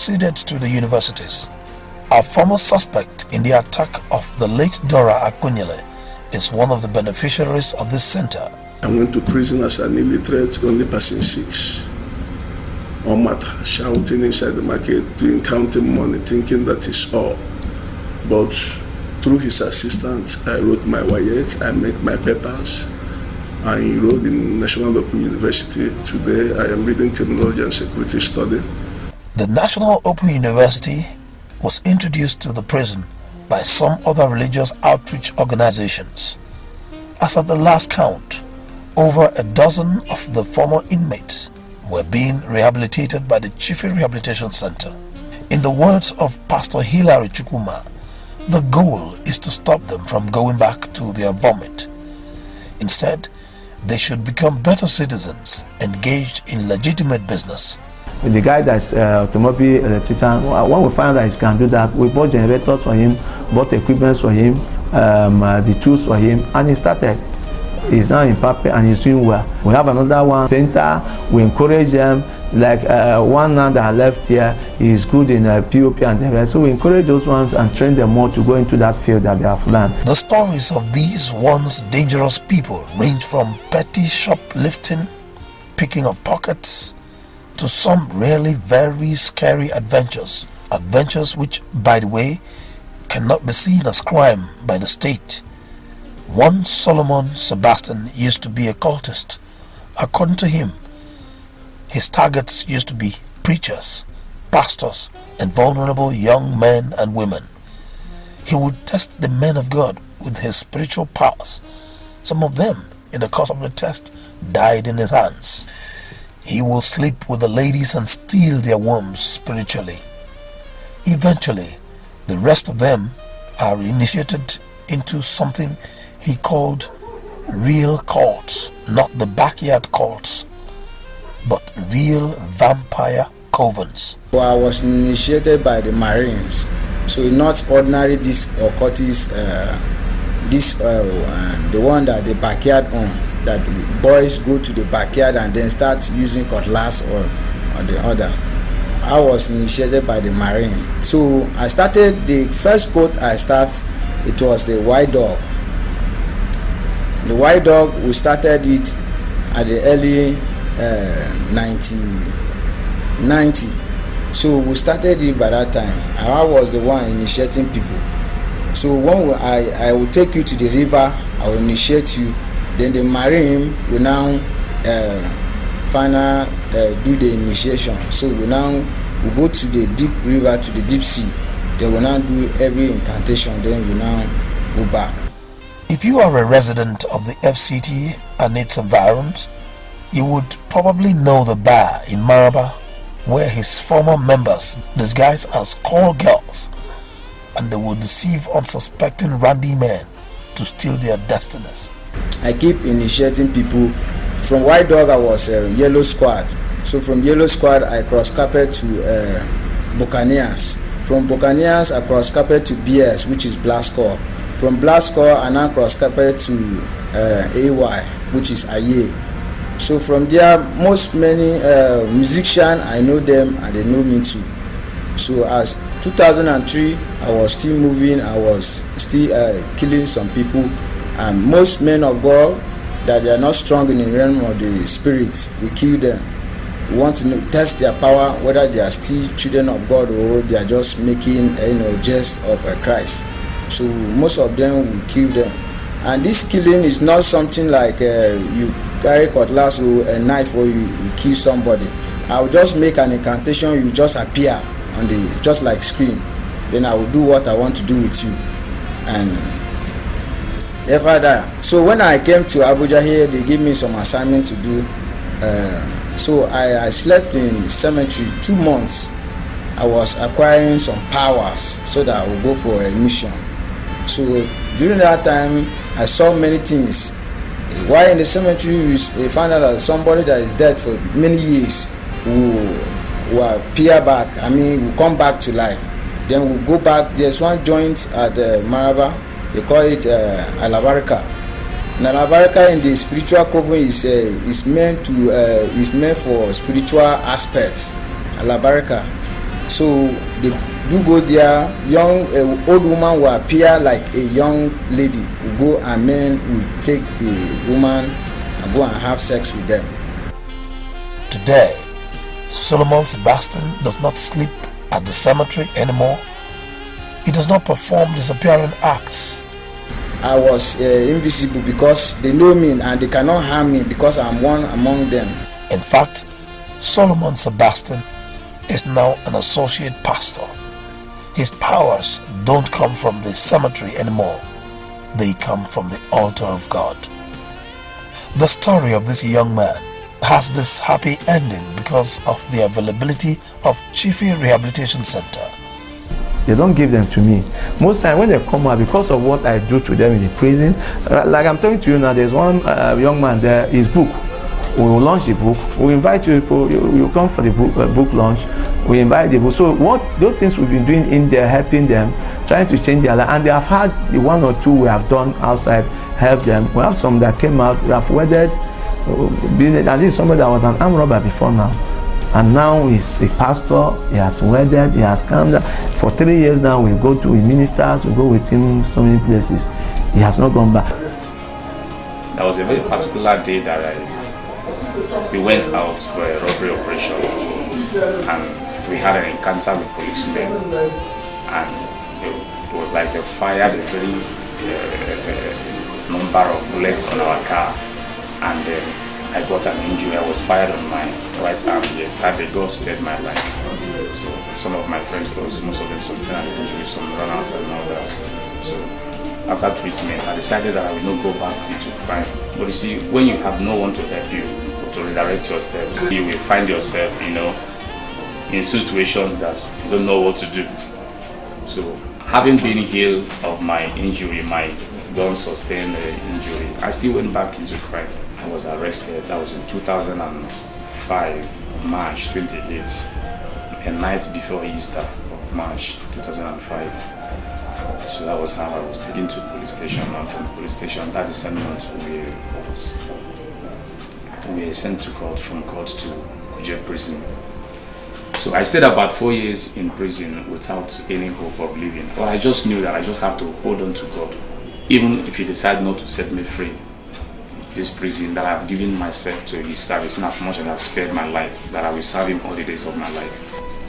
proceeded to the universities. A former suspect in the attack of the late Dora Akunyele is one of the beneficiaries of this center. I went to prison as an illiterate, only passing 6. On matter, shouting inside the market, doing counting money, thinking that is all. But through his assistant, I wrote my WAEC, I make my papers. I enrolled in National Open University. Today, I am reading criminology and security study. The National Open University was introduced to the prison by some other religious outreach organizations. As at the last count, over a dozen of the former inmates were being rehabilitated by the Chify Rehabilitation Center. In the words of Pastor Hilary Chukuma, the goal is to stop them from going back to their vomit. Instead, they should become better citizens engaged in legitimate business. The guy that's automobile electrician, when we found that he can do that, we bought generators for him, bought equipment for him, the tools for him, and he started. He's now in Pape and he's doing well. We have another one, painter. We encourage them. Like one now that left here, he's good in POP and the rest. So we encourage those ones and train them more to go into that field that they have learned. The stories of these once dangerous people range from petty shoplifting, picking of pockets, to some really very scary adventures. Adventures which, by the way, cannot be seen as crime by the state. One Solomon Sebastian used to be a cultist. According to him, his targets used to be preachers, pastors, and vulnerable young men and women. He would test the men of God with his spiritual powers. Some of them, in the course of the test, died in his hands. He will sleep with the ladies and steal their wombs spiritually. Eventually, the rest of them are initiated into something he called real cults, not the backyard cults, but real vampire covens. Well, I was initiated by the Marines, so not ordinary this occultist, the one that the backyard on, that boys go to the backyard and then start using cutlass or the other. I was initiated by the Marine. So I started, the first cult I started, it was the white dog. The white dog, we started it at the early 1990. So we started it by that time. I was the one initiating people. So when I will take you to the river, I will initiate you. Then the Marine will now do the initiation. So we go to the deep river, to the deep sea. They will now do every incantation. Then we now go back. If you are a resident of the FCT and its environs, you would probably know the bar in Maraba where his former members disguise as call girls, and they will deceive unsuspecting randy men to steal their destinies. I keep initiating people. From White Dog, I was Yellow Squad. So from Yellow Squad, I cross-carpet to Buccaneers. From Buccaneers, I cross-carpet to BS, which is Black Score. From Black Score, I now cross-carpet to AY, which is Aye. So from there, many musicians, I know them and they know me too. So as 2003, I was still moving, I was still killing some people. And most men of God that they are not strong in the realm of the spirit, we kill them. We want to test their power, whether they are still children of God or they are just making jest of Christ. So most of them we kill them. And this killing is not something like you carry cutlass or a knife or you kill somebody. I will just make an incantation, you just appear on the just like screen. Then I will do what I want to do with you. And ever that. So when I came to Abuja here, they gave me some assignment to do. So I slept in cemetery 2 months. I was acquiring some powers so that I would go for a mission. So during that time, I saw many things. While in the cemetery, we found out that somebody that is dead for many years will appear back. Will come back to life. Then we'll go back. There's one joint at Maraba. They call it Alabarika. And Alabarika in the spiritual coven is meant for spiritual aspects. Alabarika. So they do go there. Old woman will appear like a young lady. Will go and men will take the woman and go and have sex with them. Today, Solomon Sebastian does not sleep at the cemetery anymore. He does not perform disappearing acts. I was invisible because they know me and they cannot harm me because I'm one among them. In fact, Solomon Sebastian is now an associate pastor. His powers don't come from the cemetery anymore. They come from the altar of God. The story of this young man has this happy ending because of the availability of Chify Rehabilitation Center. They don't give them to me. Most time when they come out, because of what I do to them in the prisons, like I'm talking to you now, there's one young man there, his book. We will launch the book. We invite you people, you come for the book launch. We invite the book. So what those things we've been doing in there, helping them, trying to change their life, and they have had the one or two we have done outside, help them. We have some that came out, we have wedded, and this is somebody that was an armed robber before now. And now he's a pastor, he has wedded, he has come down. For 3 years now, we ministers, we go with him so many places. He has not gone back. There was a very particular day that we went out for a robbery operation and we had an encounter with policemen, and it was like they fired a very number of bullets on our car, and I got an injury. I was fired on my right arm here. That day God spared my life. So some of my friends lost, most of them sustained an injury, some run out and all that. So after treatment, I decided that I will not go back into crime. But you see, when you have no one to help you or to redirect your steps, you will find yourself, in situations that you don't know what to do. So having been healed of my injury, my gun sustained injury, I still went back into crime. I was arrested. That was in 2005, March 28th, a night before Easter of March 2005. So that was how I was taken to the police station. And from the police station, that is sent month we were sent to court, from court to Kuje prison. So I stayed about 4 years in prison without any hope of living. But I just knew that I just have to hold on to God, even if He decides not to set me free. This prison, that I've given myself to His service, in as much as I've spared my life, that I will serve Him all the days of my life.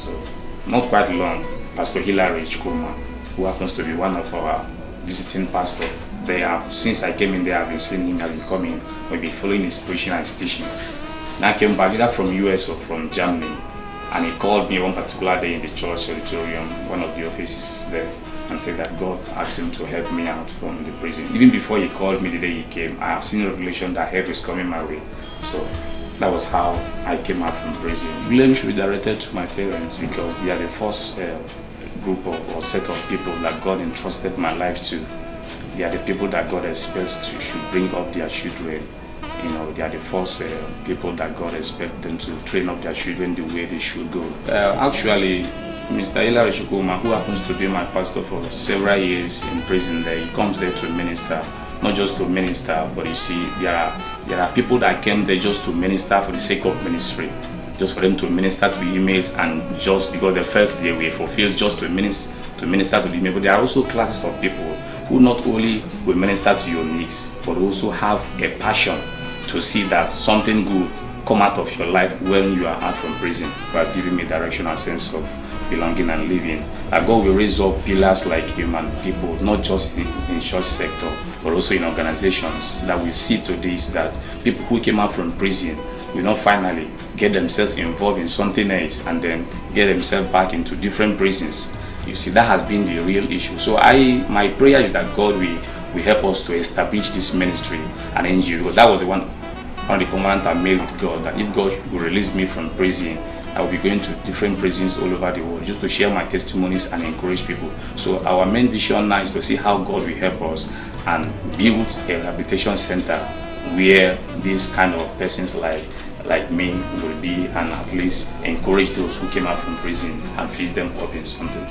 So, not quite long, Pastor Hilary Chukuma, who happens to be one of our visiting pastors, since I came in there, I've been seeing him, I've been coming, we've been following his preaching and his teaching. And I came back either from US or from Germany, and he called me one particular day in the church auditorium, one of the offices there, and said that God asked him to help me out from the prison. Even before he called me the day he came, I have seen a revelation that help is coming my way. So that was how I came out from prison. Blame should be directed to my parents, because they are the first group or set of people that God entrusted my life to. They are the people that God expects to should bring up their children. They are the first people that God expects them to train up their children the way they should go. Actually, Mr. Hilary Chukuma, who happens to be my pastor for several years in prison there, he comes there to minister, not just to minister, but you see, there are people that came there just to minister for the sake of ministry, just for them to minister to the inmates, and just because they felt they were fulfilled just to minister to the inmates. But there are also classes of people who not only will minister to your needs, but also have a passion to see that something good come out of your life when you are out from prison. That's giving me direction and sense of belonging and living. That God will raise up pillars like human people, not just in church sector, but also in organizations, that will see to this, that people who came out from prison will not finally get themselves involved in something else and then get themselves back into different prisons. You see, that has been the real issue. So my prayer is that God will help us to establish this ministry and NGO, because that was one of the commandments I made with God, that if God will release me from prison, I will be going to different prisons all over the world just to share my testimonies and encourage people. So our main vision now is to see how God will help us and build a rehabilitation center where these kind of persons like me will be, and at least encourage those who came out from prison and feed them up in something.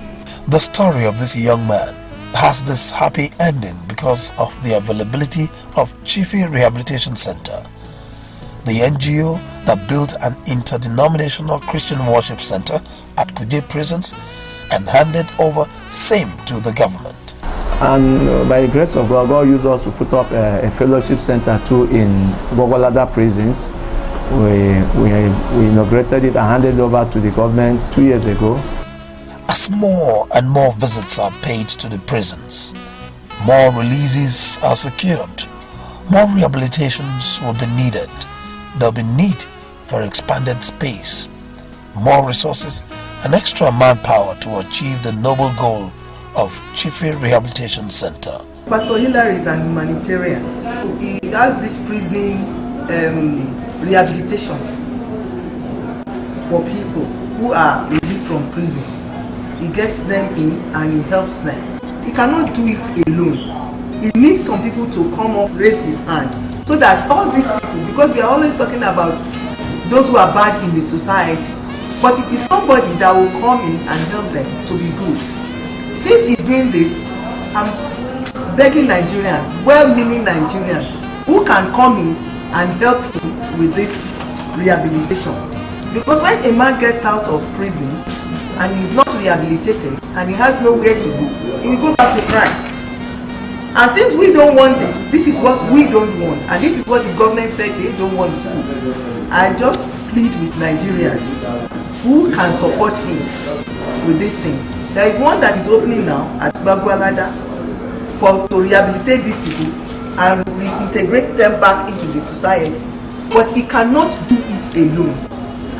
The story of this young man has this happy ending because of the availability of Chify Rehabilitation Center. the NGO that built an interdenominational Christian worship center at Kuje prisons and handed over same to the government. And by the grace of God, God used us to put up a fellowship center too in Bogolada prisons. We inaugurated it and handed it over to the government 2 years ago. As more and more visits are paid to the prisons, more releases are secured, more rehabilitations will be needed. There will be need for expanded space, more resources and extra manpower to achieve the noble goal of Chify Rehabilitation Center. Pastor Hilary is an humanitarian. He has this prison rehabilitation for people who are released from prison. He gets them in and he helps them. He cannot do it alone. He needs some people to come up, raise his hand, so that all these people, because we are always talking about those who are bad in the society, but it is somebody that will come in and help them to be good. Since he's doing this, I'm begging Nigerians, well-meaning Nigerians, who can come in and help him with this rehabilitation. Because when a man gets out of prison and he's not rehabilitated and he has nowhere to go, he will go back to crime. And since we don't want it, this is what we don't want, and this is what the government said they don't want to do. I just plead with Nigerians who can support him with this thing. There is one that is opening now at Bagwalada to rehabilitate these people and reintegrate them back into the society. But he cannot do it alone.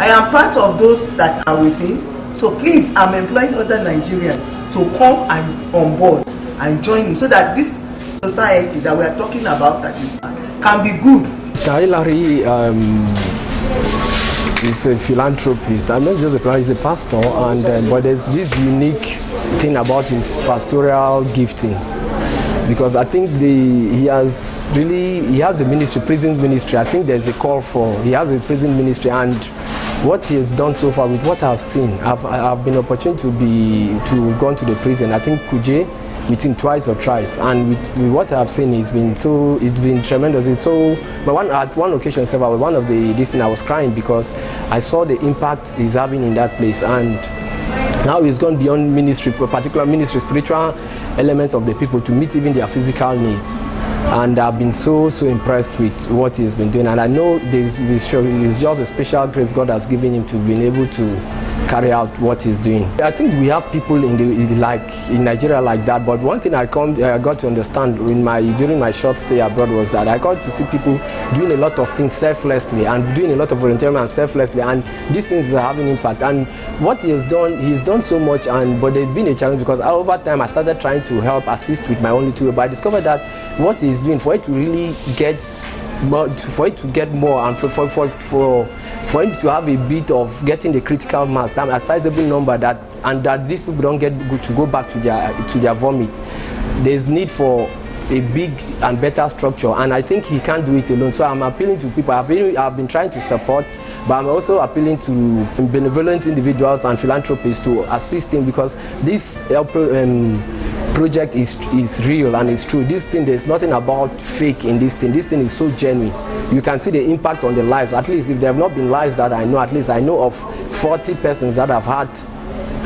I am part of those that are with him. So please, I'm employing other Nigerians to come and on board and join him so that this society that we are talking about that is can be good. Mr. Hilary is a philanthropist. I'm not just a philanthropist, he's a pastor, and but there's this unique thing about his pastoral giftings, because I think he has a ministry, prison ministry. I think there's a call for, he has a prison ministry, and what he has done so far with what I've seen, I've been opportune to have gone to the prison. I think Kuje with him twice or thrice, and with what I've seen, it's been tremendous. It's so, at one occasion, one of this thing I was crying because I saw the impact he's having in that place, and now he's gone beyond ministry, particular ministry, spiritual elements of the people to meet even their physical needs. And I've been so impressed with what he's been doing, and I know this is just a special grace God has given him to be able to carry out what he's doing. I think we have people in Nigeria like that, but one thing I got to understand during my short stay abroad was that I got to see people doing a lot of things selflessly and doing a lot of volunteering and selflessly, and these things are having impact. And what he's done so much, but there's been a challenge because over time I started trying to help assist with my own little way, but I discovered that what he's doing, for it to really get more, and for him to have a bit of getting the critical mass, a sizable number that these people don't get to go back to their vomit, there's need for a big and better structure, and I think he can't do it alone. So I'm appealing to people. I've been trying to support, but I'm also appealing to benevolent individuals and philanthropists to assist him, because this project is real and it's true. This thing, there's nothing about fake in this thing. This thing is so genuine. You can see the impact on the lives. At least if there have not been lives that I know, at least I know of 40 persons that have had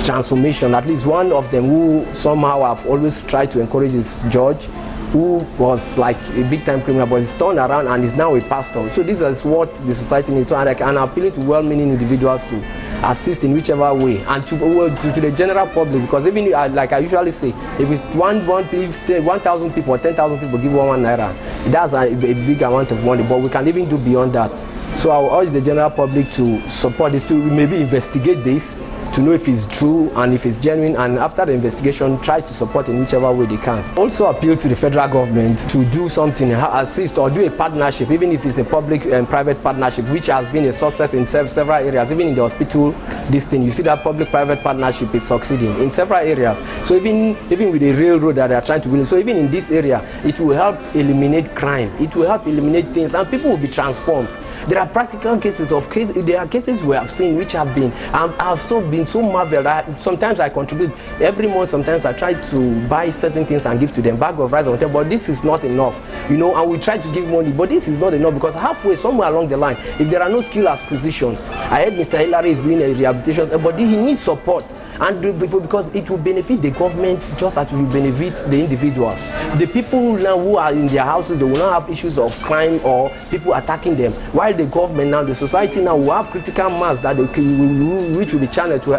transformation. At least one of them who somehow I've always tried to encourage is George, who was like a big-time criminal, but he's turned around and is now a pastor. So this is what the society needs. So I'm appealing to well-meaning individuals to assist in whichever way, and to the general public, because even like I usually say, if it's 1,000 people or 10,000 people give one naira, that's a big amount of money, but we can even do beyond that. So I will urge the general public to support this, to maybe investigate this, to know if it's true and if it's genuine, and after the investigation, try to support in whichever way they can. Also appeal to the federal government to do something, assist or do a partnership, even if it's a public and private partnership, which has been a success in several areas. Even in the hospital, this thing, you see that public-private partnership is succeeding in several areas. So even with the railroad that they are trying to build, so even in this area, it will help eliminate crime. It will help eliminate things, and people will be transformed. There are practical cases of cases. There are cases we have seen which have been, I've been so marveled. Sometimes I contribute every month. Sometimes I try to buy certain things and give to them, bag of rice or whatever. But this is not enough, and we try to give money, but this is not enough, because halfway, somewhere along the line, if there are no skill acquisitions, I heard Mr. Hillary is doing a rehabilitation, but he needs support. And because it will benefit the government just as it will benefit the individuals. The people now who are in their houses, they will not have issues of crime or people attacking them. While the government now, the society now will have critical mass that which will be channeled to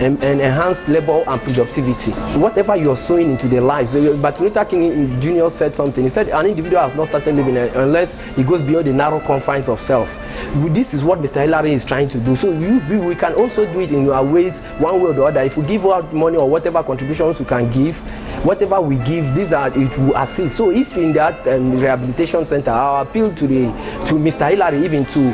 enhance labor and productivity. Whatever you're sowing into their lives. But Luther King Jr. said something. He said an individual has not started living unless he goes beyond the narrow confines of self. This is what Mr. Hillary is trying to do. So we can also do it in our ways, one way or the other. If we give out money or whatever contributions we can give, whatever we give, it will assist. So if in that rehabilitation center, I'll appeal to Mr. Hillary even to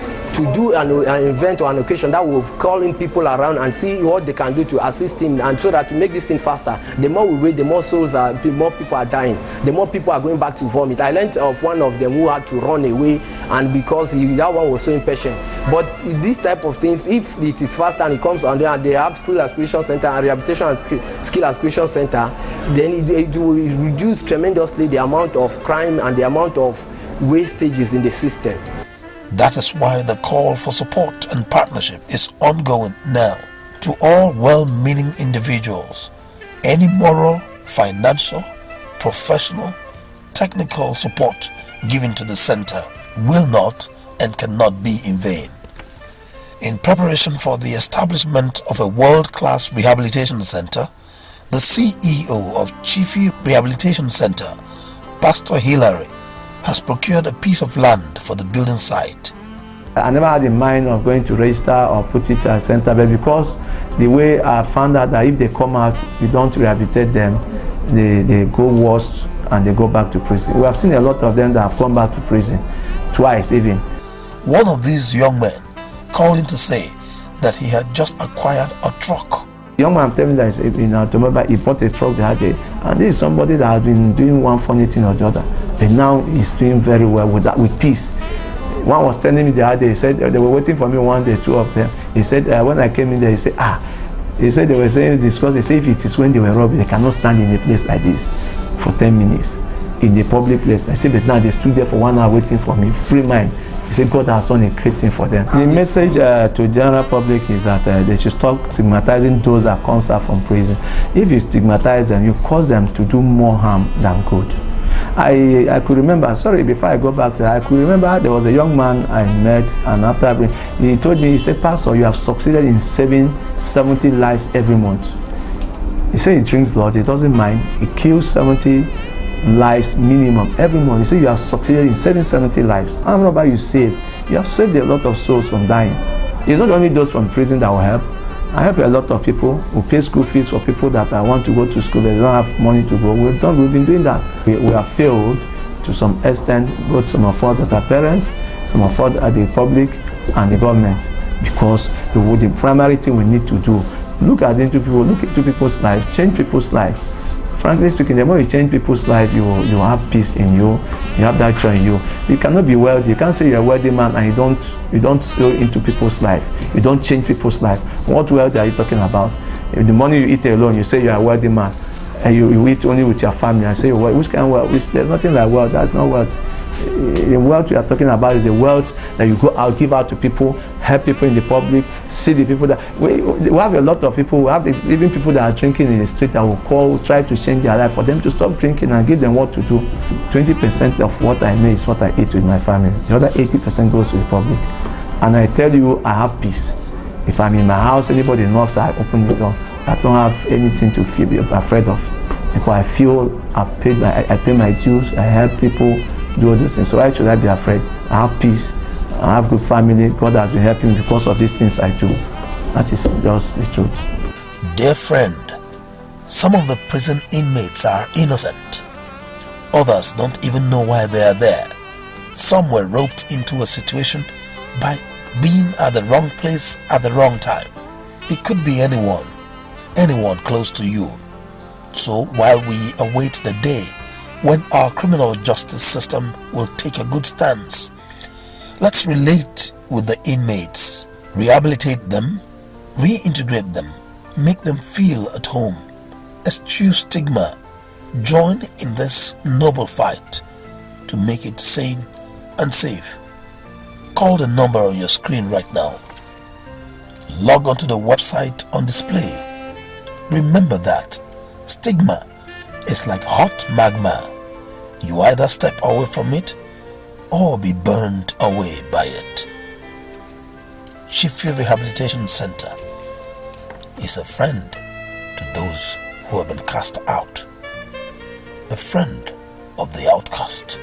do an event or an occasion that will call in people around and see what they can do to assist him, and so that to make this thing faster. The more we wait, the more more people are dying, the more people are going back to vomit. I learned of one of them who had to run away, and because that one was so impatient. But this type of things, if it is faster and it comes on there, and they have skill acquisition center and rehabilitation and skill acquisition center, then it will reduce tremendously the amount of crime and the amount of wastages in the system. That is why the call for support and partnership is ongoing now. To all well-meaning individuals, any moral, financial, professional, technical support given to the center will not and cannot be in vain. In preparation for the establishment of a world-class rehabilitation center, the CEO of Chify Rehabilitation Center, Pastor Hillary, has procured a piece of land for the building site. I never had in mind of going to register or put it at center, but because the way I found out that if they come out, you don't rehabilitate them, they go worse and they go back to prison. We have seen a lot of them that have come back to prison, twice even. One of these young men called in to say that he had just acquired a truck. The young man telling me that in automobile, he bought a truck the other day, and this is somebody that has been doing one funny thing or the other, but now he's doing very well with peace. One was telling me the other day, he said they were waiting for me one day, two of them. He said when I came in there, he said they were saying discuss. They say if it is when they were robbed, they cannot stand in a place like this for 10 minutes in the public place. I said, but now they stood there for 1 hour waiting for me, free mind. He said God has done a great thing for them. The message to general public is that they should stop stigmatizing those that come out from prison. If you stigmatize them, you cause them to do more harm than good. I could remember, before I go back to that, I could remember there was a young man I met, and after he told me, he said, Pastor, you have succeeded in saving 70 lives every month. He said he drinks blood, he doesn't mind, he kills 70 lives minimum every month. He said you have succeeded in saving 70 lives. How many about you saved? You have saved a lot of souls from dying. It's not only those from prison that will help. I help a lot of people who pay school fees for people that want to go to school, they don't have money to go. We've been doing that. We have failed to some extent, both some of us that are parents, some of us are the public and the government, because the primary thing we need to do, look into people's lives, change people's lives. Frankly speaking, the more you change people's life, you have peace in you, you have that joy in you. You cannot be wealthy. You can't say you're a wealthy man and you don't sow into people's life. You don't change people's life. What wealth are you talking about? If the money you eat alone, you say you're a wealthy man, and you eat only with your family, and say, well, which kind of wealth? There's nothing like wealth. That's not wealth. The wealth we are talking about is the wealth that you go out, give out to people, help people in the public, see the people that we have a lot of people. We have even people that are drinking in the street that will try to change their life, for them to stop drinking and give them what to do. 20% of what I make is what I eat with my family. The other 80% goes to the public. And I tell you, I have peace. If I'm in my house, anybody knocks, I open the door. I don't have anything to be afraid of, because I feel I pay my dues, I help people do all those things. So why should I be afraid? I have peace, I have good family. God has been helping me because of these things I do. That is just the truth. Dear friend, some of the prison inmates are innocent. Others don't even know why they are there. Some were roped into a situation by being at the wrong place at the wrong time. It could be anyone close to you. So while we await the day when our criminal justice system will take a good stance, Let's relate with the inmates, rehabilitate them, reintegrate them, make them feel at home, eschew stigma, join in this noble fight to make it sane and safe. Call the number on your screen right now. Log on to the website on display. Remember that stigma is like hot magma. You either step away from it or be burned away by it. Chify Rehabilitation Center is a friend to those who have been cast out, a friend of the outcast.